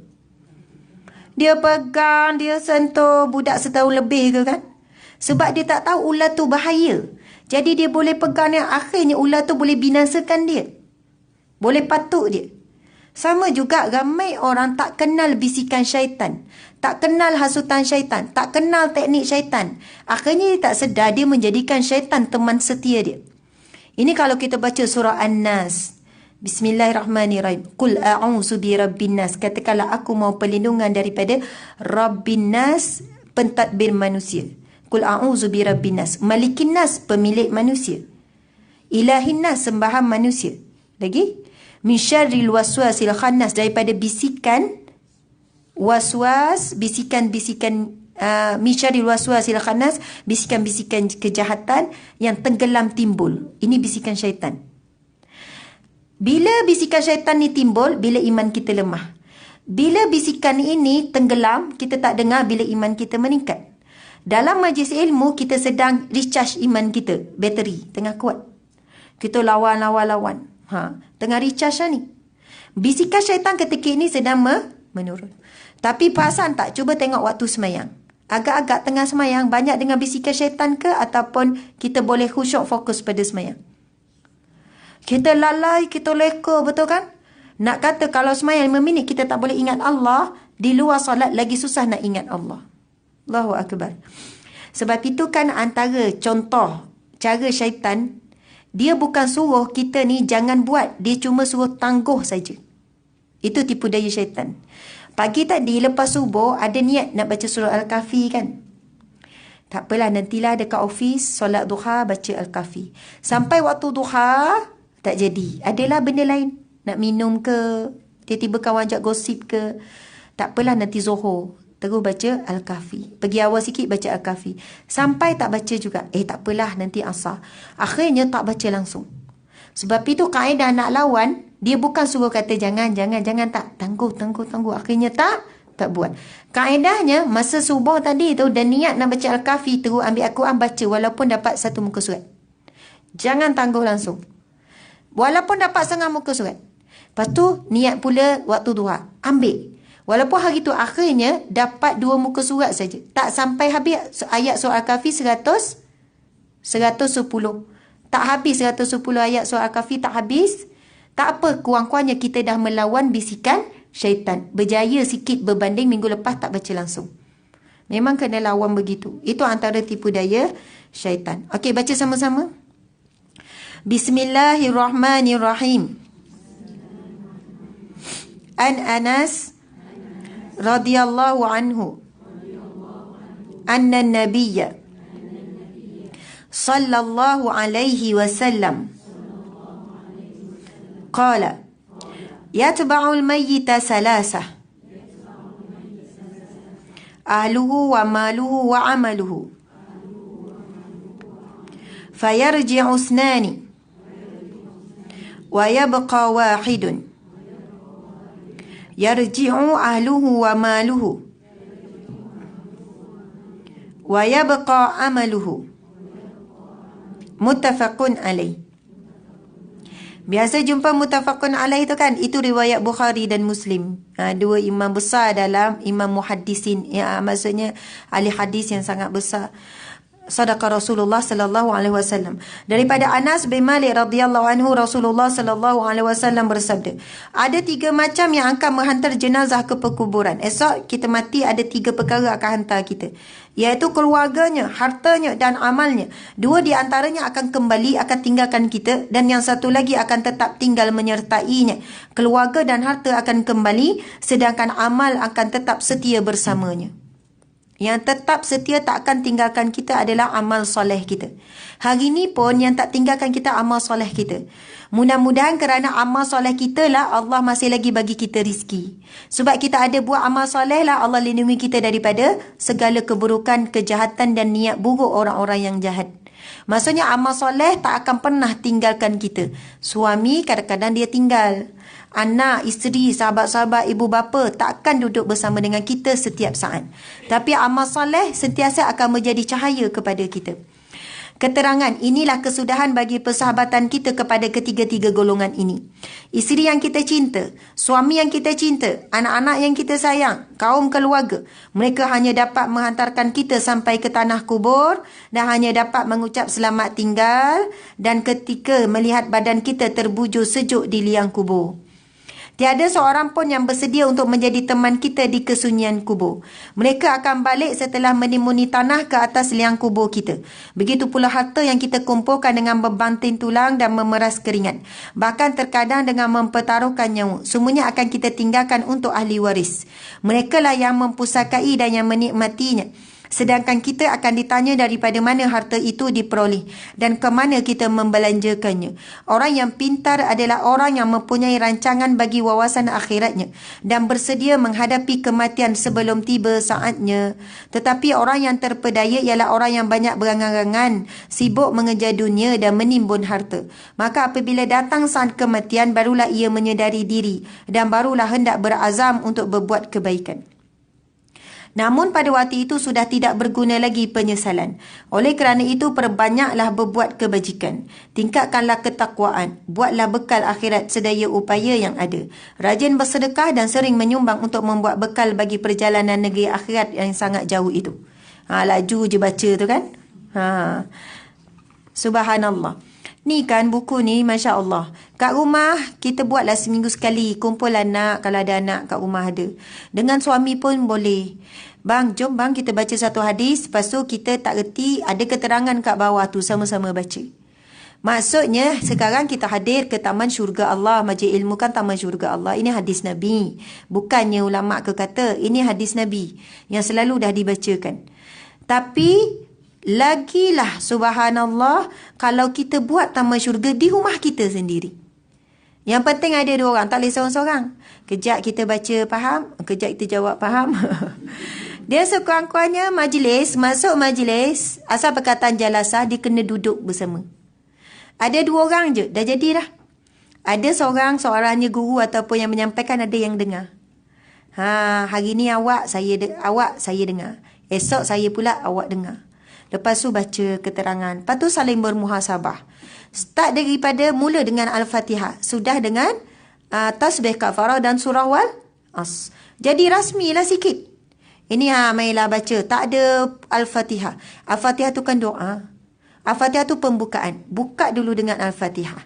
Dia pegang, dia sentuh budak setahun lebih ke kan? Sebab dia tak tahu ular tu bahaya. Jadi dia boleh pegang yang akhirnya ular tu boleh binasakan dia. Boleh patuk dia. Sama juga ramai orang tak kenal bisikan syaitan. Tak kenal hasutan syaitan. Tak kenal teknik syaitan. Akhirnya dia tak sedar dia menjadikan syaitan teman setia dia. Ini kalau kita baca surah An-Nas. Bismillahirrahmanirrahim. Qul a'udzu birabbin nas. Katakanlah aku mau perlindungan daripada Rabbin nas, pentadbir manusia. Qul a'udzu birabbin nas, malikin nas, pemilik manusia. Ilahin nas, sembahan manusia. Lagi? Min syarril waswasil khannas, daripada bisikan waswas, bisikan-bisikan min syarril waswasil khannas, bisikan-bisikan kejahatan yang tenggelam timbul. Ini bisikan syaitan. Bila bisikan syaitan ni timbul, bila iman kita lemah. Bila bisikan ini tenggelam, kita tak dengar bila iman kita meningkat. Dalam majlis ilmu, kita sedang recharge iman kita. Bateri tengah kuat. Kita lawan. Tengah recharge lah ni. Bisikan syaitan ketika ini sedang menurun. Tapi perasan tak? Cuba tengok waktu semayang. Agak-agak tengah semayang, banyak dengan bisikan syaitan ke? Ataupun kita boleh khusyuk fokus pada semayang? Kita lalai, kita leka, betul kan? Nak kata kalau semayang 5 minit kita tak boleh ingat Allah, di luar solat lagi susah nak ingat Allah. Allahu Akbar. Sebab itu kan antara contoh cara syaitan, dia bukan suruh kita ni jangan buat, dia cuma suruh tangguh saja. Itu tipu daya syaitan. Pagi tadi lepas subuh ada niat nak baca surah Al-Kahfi kan? Tak apalah, nantilah dekat ofis solat duha baca Al-Kahfi. Sampai waktu duha tak jadi. Adalah benda lain. Nak minum ke, tiba-tiba kawan ajak gosip ke. Tak apalah, nanti Zuhur terus baca Al-Kahfi. Pergi awal sikit baca Al-Kahfi. Sampai tak baca juga. Tak apalah, nanti Asar. Akhirnya tak baca langsung. Sebab itu kaedah nak lawan, dia bukan suruh kata jangan, tak. Tangguh. Akhirnya tak buat. Kaedahnya masa subuh tadi tu dan niat nak baca Al-Kahfi, terus ambil Al-Quran baca walaupun dapat 1 muka surat. Jangan tangguh langsung. Walaupun dapat 1/2 muka surat. Lepas tu niat pula waktu duha. Ambil. Walaupun hari tu akhirnya dapat 2 muka surat saja. Tak sampai habis ayat surah Al-Kahfi 110. Tak habis 110 ayat surah Al-Kahfi, tak habis. Tak apa, kurang-kurangnya kita dah melawan bisikan syaitan. Berjaya sikit berbanding minggu lepas tak baca langsung. Memang kena lawan begitu. Itu antara tipu daya syaitan. Okey, baca sama-sama. Bismillahirrahmanirrahim. An Anas radhiyallahu anhu anna an-nabiyya sallallahu alaihi wasallam qala yatba'ul mayyita salasah ahluhu wa maluhu wa amaluhu fayarji'u isnani wa yabqa wahidun yarji'u ahluhu wa maluhu wa yabqa amaluhu. Muttafaqun alaih. Biasa jumpa muttafaqun alaih tu kan, itu riwayat Bukhari dan Muslim. Dua imam besar dalam imam muhaddisin. Maksudnya ahli hadis yang sangat besar. Sadaqa Rasulullah sallallahu alaihi wasallam. Daripada Anas bin Malik radhiyallahu anhu, Rasulullah sallallahu alaihi wasallam bersabda, ada 3 macam yang akan menghantar jenazah ke perkuburan. Esok kita mati, ada 3 perkara akan hantar kita, iaitu keluarganya, hartanya dan amalnya. 2 di antaranya akan kembali, akan tinggalkan kita, dan yang satu lagi akan tetap tinggal menyertainya. Keluarga dan harta akan kembali, sedangkan amal akan tetap setia bersamanya. Yang tetap setia tak akan tinggalkan kita adalah amal soleh kita. Hari ni pun yang tak tinggalkan kita amal soleh kita. Mudah-mudahan kerana amal soleh kita lah Allah masih lagi bagi kita rizki. Sebab kita ada buat amal soleh lah Allah lindungi kita daripada segala keburukan, kejahatan dan niat buruk orang-orang yang jahat. Maksudnya amal soleh tak akan pernah tinggalkan kita. Suami kadang-kadang dia tinggal. Anak, isteri, sahabat-sahabat, ibu bapa takkan duduk bersama dengan kita setiap saat. Tapi amal soleh sentiasa akan menjadi cahaya kepada kita. Keterangan, inilah kesudahan bagi persahabatan kita kepada ketiga-tiga golongan ini. Isteri yang kita cinta, suami yang kita cinta, anak-anak yang kita sayang, kaum keluarga. Mereka hanya dapat menghantarkan kita sampai ke tanah kubur dan hanya dapat mengucap selamat tinggal dan ketika melihat badan kita terbujur sejuk di liang kubur. Tiada seorang pun yang bersedia untuk menjadi teman kita di kesunyian kubur. Mereka akan balik setelah menimuni tanah ke atas liang kubur kita. Begitu pula harta yang kita kumpulkan dengan membanting tulang dan memeras keringat. Bahkan terkadang dengan mempertaruhkan nyawa. Semuanya akan kita tinggalkan untuk ahli waris. Mereka lah yang mempusakai dan yang menikmatinya. Sedangkan kita akan ditanya daripada mana harta itu diperoleh dan ke mana kita membelanjakannya. Orang yang pintar adalah orang yang mempunyai rancangan bagi wawasan akhiratnya dan bersedia menghadapi kematian sebelum tiba saatnya. Tetapi orang yang terpedaya ialah orang yang banyak berangan-angan, sibuk mengejar dunia dan menimbun harta. Maka apabila datang saat kematian, barulah ia menyedari diri dan barulah hendak berazam untuk berbuat kebaikan. Namun pada waktu itu sudah tidak berguna lagi penyesalan. Oleh kerana itu perbanyaklah berbuat kebajikan. Tingkatkanlah ketakwaan. Buatlah bekal akhirat sedaya upaya yang ada. Rajin bersedekah dan sering menyumbang untuk membuat bekal bagi perjalanan negeri akhirat yang sangat jauh itu. Laju je baca tu kan. Subhanallah. Ni kan buku ni, Masya Allah. Kat rumah, kita buatlah seminggu sekali. Kumpul anak, kalau ada anak kat rumah ada. Dengan suami pun boleh. Bang, jom bang kita baca satu hadis. Lepas tu kita tak reti, ada keterangan kat bawah tu, sama-sama baca. Maksudnya, sekarang kita hadir ke Taman Syurga Allah. Majlis ilmu kan Taman Syurga Allah. Ini hadis Nabi. Bukannya ulama' ke kata, ini hadis Nabi. Yang selalu dah dibacakan. Tapi lagilah subhanallah kalau kita buat taman syurga di rumah kita sendiri. Yang penting ada dua orang, tak boleh seorang-seorang. Kejap kita baca faham, kejap kita jawab faham. Dia sekurang-kurangnya majlis, masuk majlis, asal perkataan jalasah dia kena duduk bersama. Ada dua orang je, dah jadi dah. Ada seorang-seorangnya guru ataupun yang menyampaikan, ada yang dengar. Hari ni awak saya dengar. Esok saya pula awak dengar. Lepas tu baca keterangan. Lepas tu saling bermuhasabah. Start daripada mula dengan Al-Fatihah. Sudah dengan tasbih kafarah dan surah wal as. Jadi rasmilah sikit. Ini mainlah baca. Tak ada Al-Fatihah. Al-Fatihah tu kan doa. Al-Fatihah tu pembukaan. Buka dulu dengan Al-Fatihah.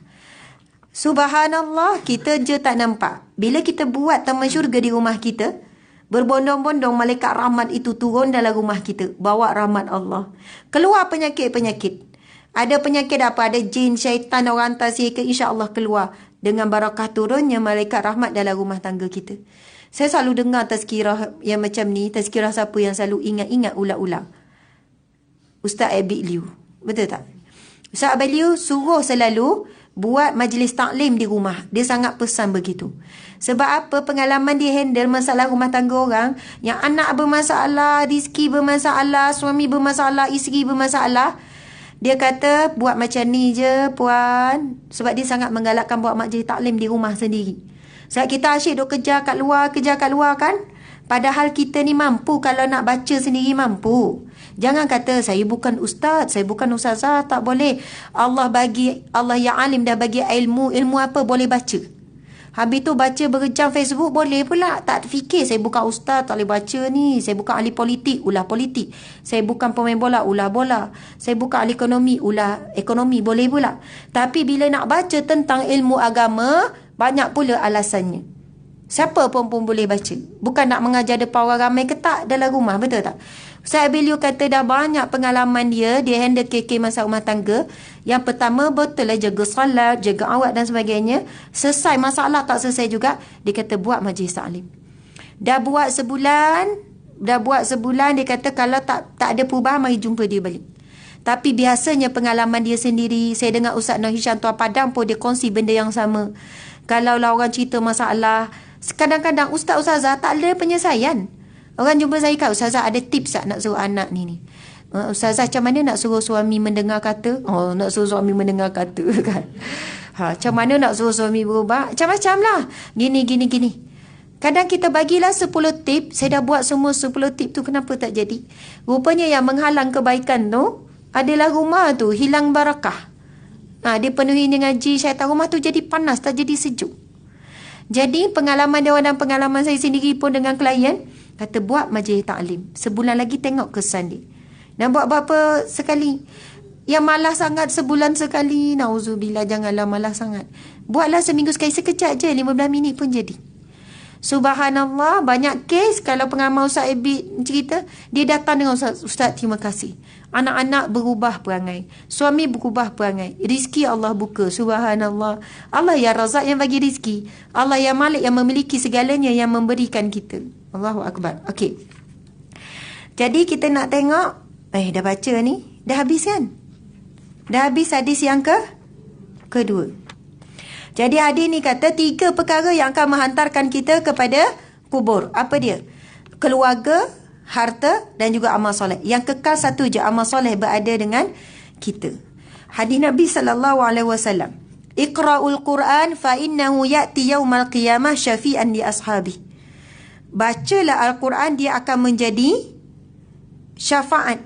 Subhanallah, kita je tak nampak. Bila kita buat taman syurga di rumah kita, berbondong-bondong malaikat rahmat itu turun dalam rumah kita. Bawa rahmat Allah. Keluar penyakit-penyakit. Ada penyakit apa? Ada jin, syaitan, orang hantar sihir, insya-Allah keluar. Dengan barakah turunnya malaikat rahmat dalam rumah tangga kita. Saya selalu dengar tazkirah yang macam ni. Tazkirah siapa yang selalu ingat-ingat ulang-ulang? Ustaz Abid Liu. Betul tak? Ustaz Abid Liu suruh selalu buat majlis taklim di rumah. Dia sangat pesan begitu. Sebab apa? Pengalaman dia handle masalah rumah tangga orang. Yang anak bermasalah, rezeki bermasalah, suami bermasalah, isteri bermasalah. Dia kata buat macam ni je puan. Sebab dia sangat menggalakkan buat majlis taklim di rumah sendiri. Sebab kita asyik duk kejar kat luar kan. Padahal kita ni mampu kalau nak baca sendiri mampu. Jangan kata saya bukan ustaz, saya bukan ustazah, tak boleh. Allah yang alim dah bagi ilmu apa boleh baca. Habis tu baca berjam Facebook boleh pula. Tak fikir saya bukan ustaz, tak boleh baca ni. Saya bukan ahli politik, ulah politik. Saya bukan pemain bola, ulah bola. Saya bukan ahli ekonomi, ulah ekonomi, boleh pula. Tapi bila nak baca tentang ilmu agama, banyak pula alasannya. Siapa pun boleh baca. Bukan nak mengajar depan orang ramai ke tak dalam rumah, betul tak? Ustaz Abilio kata dah banyak pengalaman dia handle KK masa rumah tangga. Yang pertama betul lah jaga salat, jaga awak dan sebagainya. Selesai masalah tak selesai juga, dia kata buat majlis taklim. Dah buat sebulan dia kata kalau tak ada perubahan mari jumpa dia balik. Tapi biasanya pengalaman dia sendiri, saya dengar Ustaz Nur Hisham Tuan Padang pun dia kongsi benda yang sama. Kalau lah orang cerita masalah, kadang-kadang ustaz-ustazah tak ada penyelesaian. Orang jumpa saya kata, ustazah ada tips tak nak suruh anak ni? Ustazah macam mana nak suruh suami mendengar kata? Nak suruh suami mendengar kata kan. Macam mana nak suruh suami berubah? Macam-macam lah. Gini. Kadang kita bagilah 10 tips. Saya dah buat semua 10 tips tu, kenapa tak jadi? Rupanya yang menghalang kebaikan tu adalah rumah tu hilang barakah. Dia penuhi dengan jin syaitan, rumah tu jadi panas, tak jadi sejuk. Jadi pengalaman dia dan pengalaman saya sendiri pun dengan klien, kata buat majlis taklim. Sebulan lagi tengok kesan dia. Dan buat berapa sekali. Yang malas sangat sebulan sekali. Nauzubillah, janganlah malas sangat. Buatlah seminggu sekali, sekejap je, 15 minit pun jadi. Subhanallah, banyak kes kalau pengamal Ustaz Abid cerita, dia datang dengan Ustaz terima kasih. Anak-anak berubah perangai, suami berubah perangai, rizki Allah buka. Subhanallah. Allah yang Razak yang bagi rizki, Allah yang Malik yang memiliki segalanya, yang memberikan kita. Allahu Akbar. Okey. Jadi kita nak tengok, dah baca ni, dah habis kan? Dah habis hadis yang kedua. Jadi hadis ni kata 3 perkara yang akan menghantarkan kita kepada kubur. Apa dia? Keluarga, harta dan juga amal soleh. Yang kekal satu je, amal soleh berada dengan kita. Hadis Nabi SAW. Iqra'ul Quran fa innahu ya'ti yawmal qiyamah syafi'an li ashabi. Bacalah Al-Quran, dia akan menjadi syafaat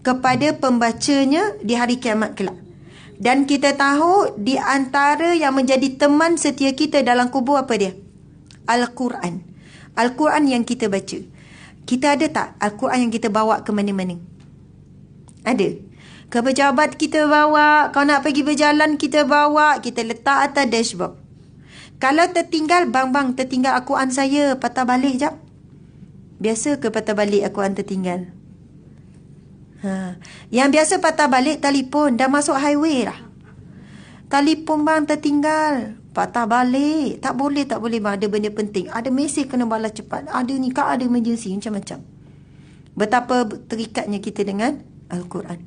kepada pembacanya di hari kiamat kelak. Dan kita tahu di antara yang menjadi teman setia kita dalam kubur apa dia? Al-Quran. Al-Quran yang kita baca. Kita ada tak Al-Quran yang kita bawa ke mana-mana? Ada. Ke pejabat kita bawa, kau nak pergi berjalan kita bawa, kita letak atas dashboard. Kalau tertinggal, bang tertinggal Al-Quran saya, patah balik jap. Biasa ke patah balik Al-Quran tertinggal? Yang biasa patah balik telefon, dah masuk highway lah. Telefon bang tertinggal, patah balik. Tak boleh bang, ada benda penting. Ada mesej kena balas cepat. Ada ni, kau ada emergency, macam-macam. Betapa terikatnya kita dengan Al-Quran.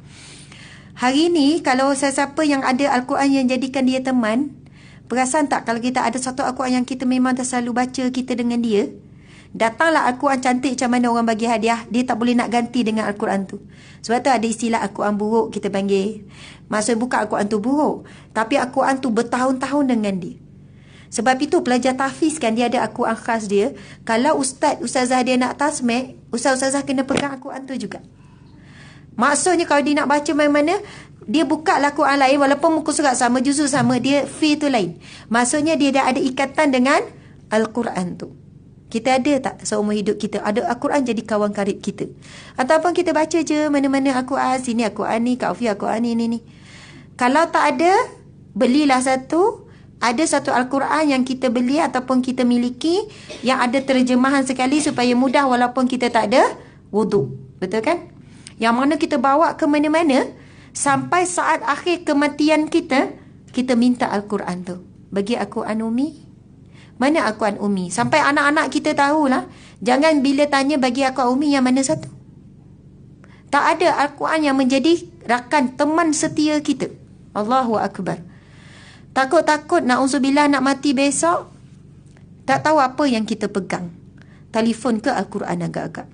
Hari ni, kalau siapa yang ada Al-Quran yang jadikan dia teman, perasan tak kalau kita ada satu Al-Quran yang kita memang dah selalu baca kita dengan dia, datanglah Al-Quran cantik macam mana orang bagi hadiah, dia tak boleh nak ganti dengan Al-Quran tu. Sebab tu ada istilah Al-Quran buruk kita panggil. Maksud bukan Al-Quran tu buruk, tapi Al-Quran tu bertahun-tahun dengan dia. Sebab itu pelajar tahfiz kan dia ada Al-Quran khas dia. Kalau ustazah dia nak tasmik, ustazah kena pegang Al-Quran tu juga. Maksudnya kalau dia nak baca mana-mana, dia buka lah Quran lain, walaupun muka surat sama, juzuk sama, dia fee tu lain. Maksudnya dia dah ada ikatan dengan Al-Quran tu. Kita ada tak seumur hidup kita ada Al-Quran jadi kawan karib kita? Ataupun kita baca je mana-mana Al-Quran, sini Al-Quran ni, Kak Fie Al-Quran ni. Kalau tak ada, belilah satu. Ada satu Al-Quran yang kita beli ataupun kita miliki yang ada terjemahan sekali supaya mudah walaupun kita tak ada wuduk. Betul kan? Yang mana kita bawa ke mana-mana sampai saat akhir kematian kita, kita minta Al-Quran tu. Bagi Al-Quran Umi. Mana Al-Quran Umi? Sampai anak-anak kita tahulah. Jangan bila tanya bagi Al-Quran Umi yang mana satu. Tak ada Al-Quran yang menjadi rakan teman setia kita. Allahu Akbar. Takut-takut na'udzubillah nak mati besok, tak tahu apa yang kita pegang. Telefon ke Al-Quran agak-agak.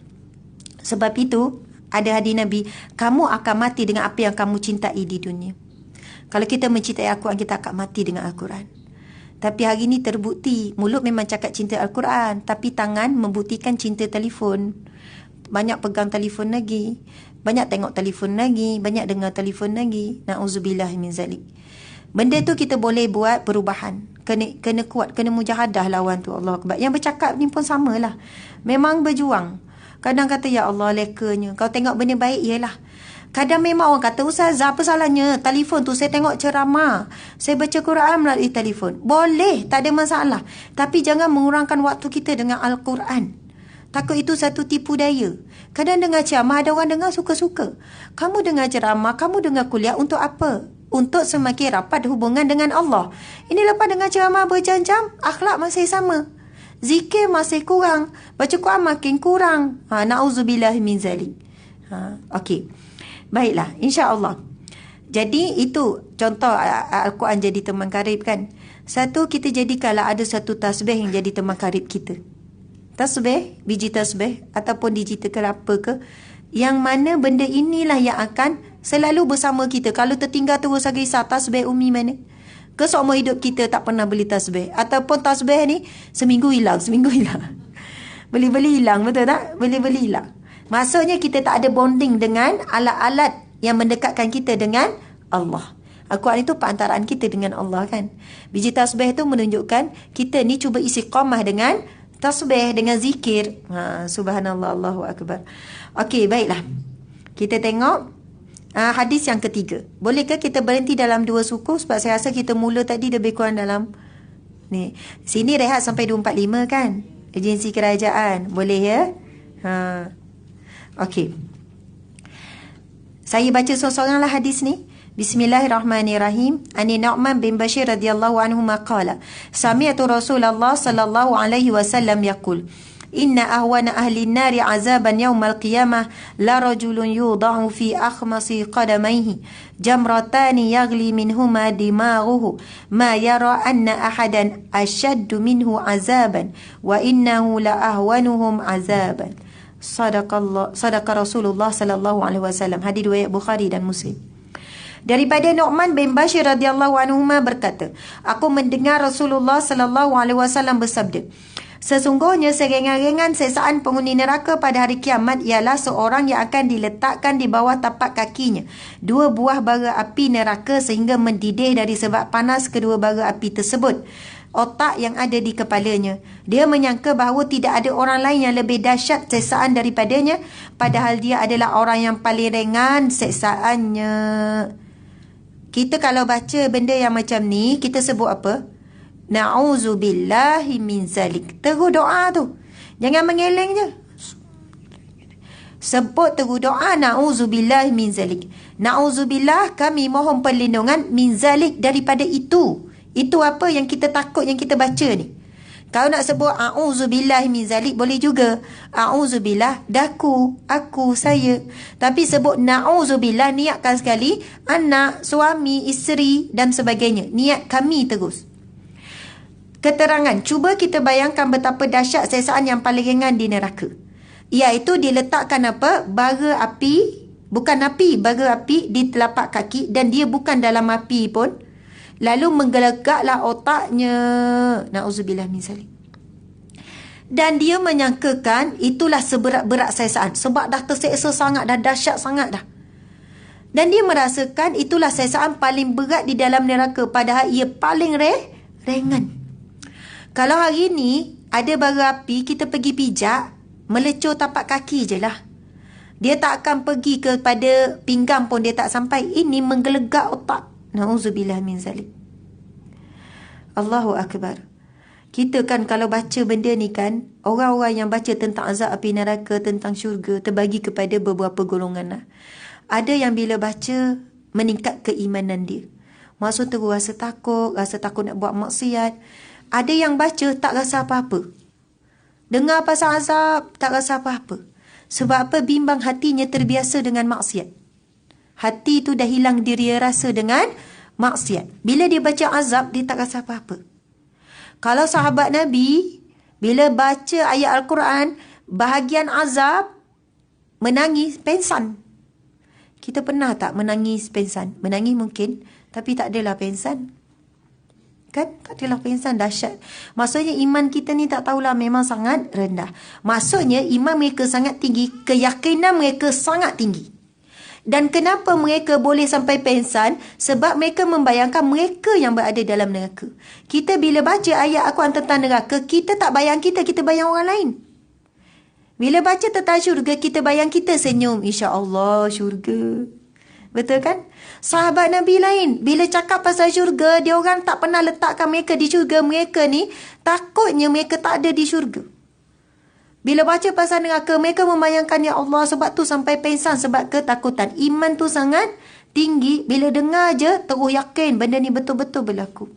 Sebab itu, ada hadis Nabi, kamu akan mati dengan apa yang kamu cintai di dunia. Kalau kita mencintai Al-Quran, kita akan mati dengan Al-Quran. Tapi hari ini terbukti, mulut memang cakap cinta Al-Quran, tapi tangan membuktikan cinta telefon. Banyak pegang telefon lagi, banyak tengok telefon lagi, banyak dengar telefon lagi. Na'udzubillah min zalik. Benda tu kita boleh buat perubahan. Kena kuat, kena mujahadah lawan tu. Allah Akbar. Yang bercakap ni pun samalah. Memang berjuang. Kadang kata, ya Allah lekanya. Kau tengok benda baik, yelah. Kadang memang orang kata, Ustazah apa salahnya? Telefon tu saya tengok ceramah. Saya baca Quran melalui telefon. Boleh, tak ada masalah. Tapi jangan mengurangkan waktu kita dengan Al-Quran. Takut itu satu tipu daya. Kadang dengar ceramah, ada orang dengar suka-suka. Kamu dengar ceramah, kamu dengar kuliah untuk apa? Untuk semakin rapat hubungan dengan Allah. Ini lepas dengar ceramah berjam-jam, akhlak masih sama. Zikir masih kurang. Baca Quran makin kurang. Na'udzubillah min zalik. Okey. Baiklah, insya-Allah. Jadi itu contoh Al-Quran jadi teman karib kan. Satu, kita jadikanlah ada satu tasbih yang jadi teman karib kita. Tasbih, biji tasbih ataupun digital ke apa ke, yang mana benda inilah yang akan selalu bersama kita. Kalau tertinggal terus risau tasbih Umi mana? Ke seumur hidup kita tak pernah beli tasbih. Ataupun tasbih ni seminggu hilang. Beli-beli hilang, betul tak? Beli-beli hilang. Maksudnya kita tak ada bonding dengan alat-alat yang mendekatkan kita dengan Allah. Al-Quran itu perantaraan kita dengan Allah kan. Biji tasbih itu menunjukkan kita ni cuba istiqamah dengan tasbih, dengan zikir. Subhanallah, Allahu Akbar. Okey, baiklah. Kita tengok hadis yang ketiga. Bolehkah kita berhenti dalam 2 suku? Sebab saya rasa kita mula tadi lebih kurang dalam ni. Sini rehat sampai 245 kan? Agensi kerajaan. Boleh ya? Okey. Saya baca seorang-seoranglah hadis ni. Bismillahirrahmanirrahim. Ani Nu'man bin Bashir radhiyallahu anhu maqala. Sami'tu Rasulullah sallallahu alaihi wasallam yaqul. Inna ahwana ahli an-nari azaban yawmal qiyamah la rajulun yudahu fi akhmasi qadamayhi jamratani yaghli minhuma dimaghuhu ma yara anna ahadan ashaddu minhu azaban wa innahu la ahwanuhum azaban. Sadaqa Rasulullah sallallahu alaihi wasallam. Hadis riwayat Bukhari dan Muslim. Daripada Nu'man bin Bashir radhiyallahu anhu berkata, aku mendengar Rasulullah sallallahu alaihi wasallam bersabda, sesungguhnya seringan-ringan siksaan penghuni neraka pada hari kiamat ialah seorang yang akan diletakkan di bawah tapak kakinya 2 buah bara api neraka sehingga mendidih dari sebab panas kedua bara api tersebut. otak yang ada di kepalanya. Dia menyangka bahawa tidak ada orang lain yang lebih dahsyat seksaan daripadanya, padahal dia adalah orang yang paling ringan seksaannya. Kita kalau baca benda yang macam ni, kita sebut apa? Na'udzubillahi min zalik. Terus doa tu. Jangan mengeleng je. Sebut terus doa, na'udzubillahi min zalik. Na'udzubillah, kami mohon perlindungan min zalik, daripada itu. Itu apa yang kita takut, yang kita baca ni. Kalau nak sebut a'udzubillahi min zalik, boleh juga. A'udzubillah, daku, aku, saya. Tapi sebut na'udzubillah, niatkan sekali. Anak, suami, isteri dan sebagainya. Niat kami terus. Keterangan, cuba kita bayangkan betapa dahsyat siksaan yang paling ringan di neraka. Iaitu diletakkan apa? Bara api, bukan api, bara api di telapak kaki, dan dia bukan dalam api pun. Lalu menggelegaklah otaknya. Na'udzubillah min zalik. Dan dia menyangkakan itulah seberat-berat siksaan. Sebab dah terseksa sangat, dah dahsyat sangat dah. Dan dia merasakan itulah siksaan paling berat di dalam neraka. Padahal ia paling ringan. Kalau hari ni ada bara api, kita pergi pijak, melecur tapak kaki je lah. Dia tak akan pergi kepada pinggang pun dia tak sampai. Ini menggelegak otak. Na'udzubillah min zalik. Allahu Akbar. Kita kan kalau baca benda ni kan, orang-orang yang baca tentang azab api neraka, tentang syurga, terbagi kepada beberapa golongan lah. Ada yang bila baca, meningkat keimanan dia. Maksud tu rasa takut nak buat maksiat. Ada yang baca tak rasa apa-apa. Dengar pasal azab, tak rasa apa-apa. Sebab apa? Bimbang hatinya terbiasa dengan maksiat. Hati tu dah hilang diri rasa dengan maksiat. Bila dia baca azab, dia tak rasa apa-apa. Kalau sahabat Nabi, bila baca ayat Al-Quran, bahagian azab, menangis, pengsan. Kita pernah tak menangis, pengsan? Menangis mungkin, tapi tak adalah pengsan. Kan? Tak adalah pengsan, dahsyat. Maksudnya iman kita ni tak tahulah, memang sangat rendah. Maksudnya iman mereka sangat tinggi, keyakinan mereka sangat tinggi. Dan kenapa mereka boleh sampai pengsan? Sebab mereka membayangkan mereka yang berada dalam neraka. Kita bila baca ayat Al-Quran tentang neraka, kita tak bayang kita bayang orang lain. Bila baca tentang syurga, kita bayang kita senyum. InsyaAllah syurga. Betul kan? Sahabat Nabi lain, bila cakap pasal syurga, dia orang tak pernah letakkan mereka di syurga. Mereka ni takutnya mereka tak ada di syurga. Bila baca pasal neraka, mereka membayangkan, ya Allah, sebab tu sampai pengsan, sebab ketakutan. Iman tu sangat tinggi. Bila dengar je, terus yakin benda ni betul-betul berlaku.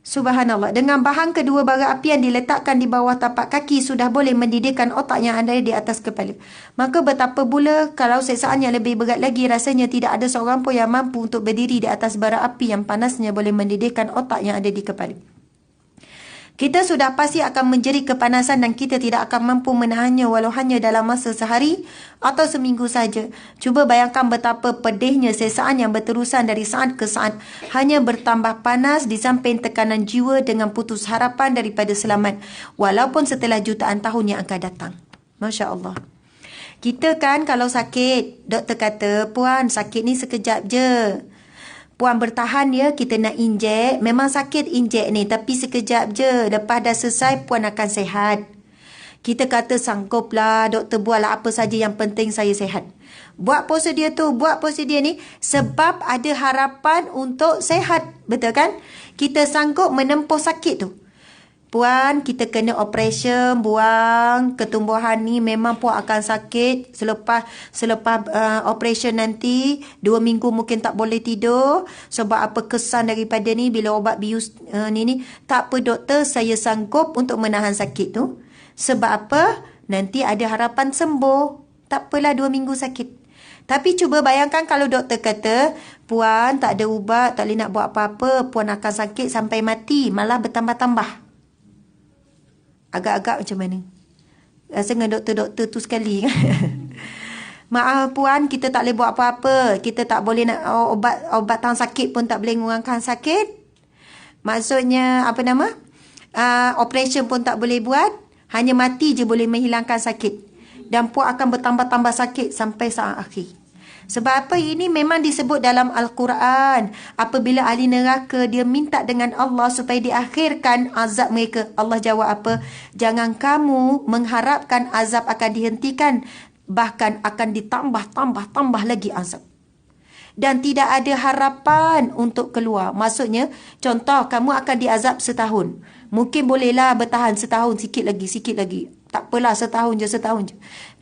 Subhanallah. Dengan bahan kedua bara api yang diletakkan di bawah tapak kaki, sudah boleh mendidihkan otak yang ada di atas kepala. Maka betapa pula kalau siksaan yang lebih berat lagi, rasanya tidak ada seorang pun yang mampu untuk berdiri di atas bara api yang panasnya boleh mendidihkan otak yang ada di kepala. Kita sudah pasti akan menjerit kepanasan dan kita tidak akan mampu menahannya walau hanya dalam masa sehari atau seminggu saja. Cuba bayangkan betapa pedihnya siksaan yang berterusan dari saat ke saat. Hanya bertambah panas di samping tekanan jiwa dengan putus harapan daripada selamat. Walaupun setelah jutaan tahun yang akan datang. Masya Allah. Kita kan kalau sakit, doktor kata, puan sakit ni sekejap je. Puan bertahan ya, kita nak injek. Memang sakit injek ni, tapi sekejap je. Lepas dah selesai, puan akan sehat. Kita kata sangguplah, doktor buatlah apa saja, yang penting saya sehat. Buat prosedur tu, buat prosedur ni sebab ada harapan untuk sehat. Betul kan? Kita sanggup menempuh sakit tu. Puan, kita kena operation, buang ketumbuhan ni, memang puan akan sakit. Selepas operation nanti 2 minggu mungkin tak boleh tidur. Sebab apa kesan daripada ni bila ubat bius ni. Tak apa doktor, saya sanggup untuk menahan sakit tu. Sebab apa? Nanti ada harapan sembuh. Tak apalah 2 minggu sakit. Tapi cuba bayangkan kalau doktor kata, puan tak ada ubat, tak boleh nak buat apa-apa, puan akan sakit sampai mati, malah bertambah-tambah. Agak-agak macam mana? Rasa dengan doktor-doktor tu sekali. Maaf puan, kita tak boleh buat apa-apa. Kita tak boleh nak obat tahan sakit pun tak boleh mengurangkan sakit. Maksudnya apa nama? Operation pun tak boleh buat. Hanya mati je boleh menghilangkan sakit. Dan puan akan bertambah-tambah sakit sampai saat akhir. Sebab apa? Ini memang disebut dalam Al-Quran. Apabila ahli neraka dia minta dengan Allah supaya diakhirkan azab mereka, Allah jawab apa? Jangan kamu mengharapkan azab akan dihentikan, bahkan akan ditambah lagi azab. Dan tidak ada harapan untuk keluar. Maksudnya, contoh kamu akan diazab setahun. Mungkin bolehlah bertahan setahun, sikit lagi. Tak apalah, setahun je.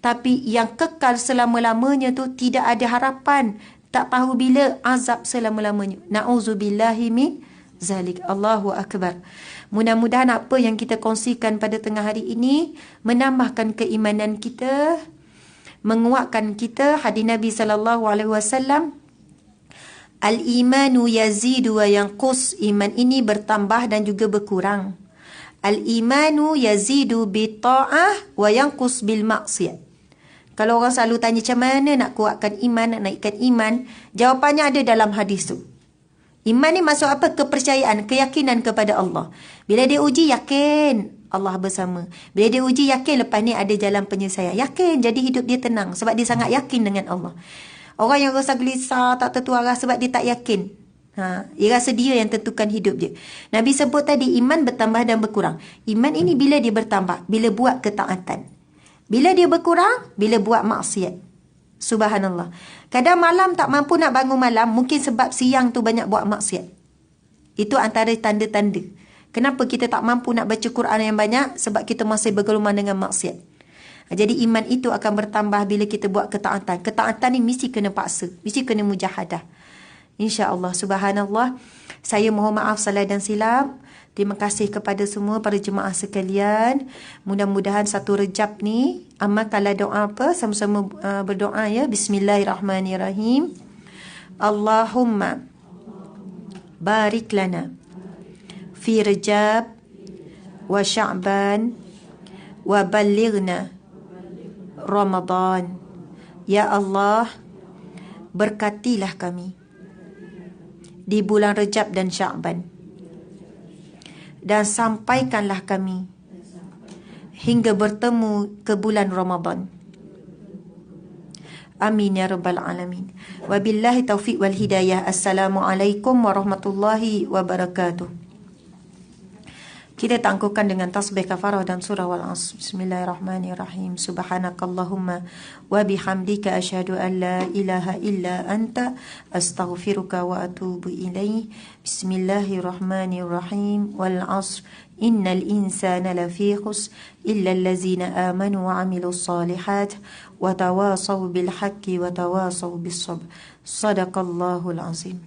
Tapi yang kekal selama-lamanya tu tidak ada harapan. Tak tahu bila azab selama-lamanya. Na'udzubillahi min zalik. Allahu Akbar. Mudah-mudahan apa yang kita kongsikan pada tengah hari ini menambahkan keimanan kita, menguatkan kita. Hadis Nabi SAW, Al-imanu yazidu wa yanqus. Iman ini bertambah dan juga berkurang. Al-imanu yazidu bi-ta'ah wa yanqus bil-maksiyat. Kalau orang selalu tanya macam mana nak kuatkan iman, nak naikkan iman, jawapannya ada dalam hadis tu. Iman ni maksud apa? Kepercayaan, keyakinan kepada Allah. Bila dia uji, yakin Allah bersama. Bila dia uji, yakin lepas ni ada jalan penyelesaian. Yakin, jadi hidup dia tenang sebab dia sangat yakin dengan Allah. Orang yang rasa gelisah, tak tentu arah sebab dia tak yakin. Dia rasa dia yang tentukan hidup dia. Nabi sebut tadi, iman bertambah dan berkurang. Iman ini bila dia bertambah? Bila buat ketaatan. Bila dia berkurang? Bila buat maksiat. Subhanallah. Kadang malam tak mampu nak bangun malam, mungkin sebab siang tu banyak buat maksiat. Itu antara tanda-tanda. Kenapa kita tak mampu nak baca Quran yang banyak? Sebab kita masih bergelumang dengan maksiat. Jadi iman itu akan bertambah bila kita buat ketaatan. Ketaatan ni mesti kena paksa. Mesti kena mujahadah. InsyaAllah. Subhanallah. Saya mohon maaf salah dan silap. Terima kasih kepada semua para jemaah sekalian. Mudah-mudahan satu Rejab ni amalkanlah doa apa? Sama-sama berdoa ya. Bismillahirrahmanirrahim. Allahumma barik lana fi Rejab wa Sya'ban wa ballighna Ramadan. Ya Allah, berkatilah kami di bulan Rejab dan Sya'ban, dan sampaikanlah kami hingga bertemu ke bulan Ramadan. Amin ya rabbal alamin. Wabillahi taufiq wal hidayah. Assalamualaikum warahmatullahi wabarakatuh. Kita tangguhkan dengan tasbih kafarah dan surah Wal-Asr. Bismillahirrahmanirrahim. Subhanakallahumma wa bihamdika asyhadu an la ilaha illa anta astaghfiruka wa atubu ilaih. Bismillahirrahmanirrahim. Wal-Asr. Innal insana lafi khusr illa allazina amanu wa amilus salihat wa tawasaw bil haqqi wa tawasaw bis sabr. Sadaqallahul azim.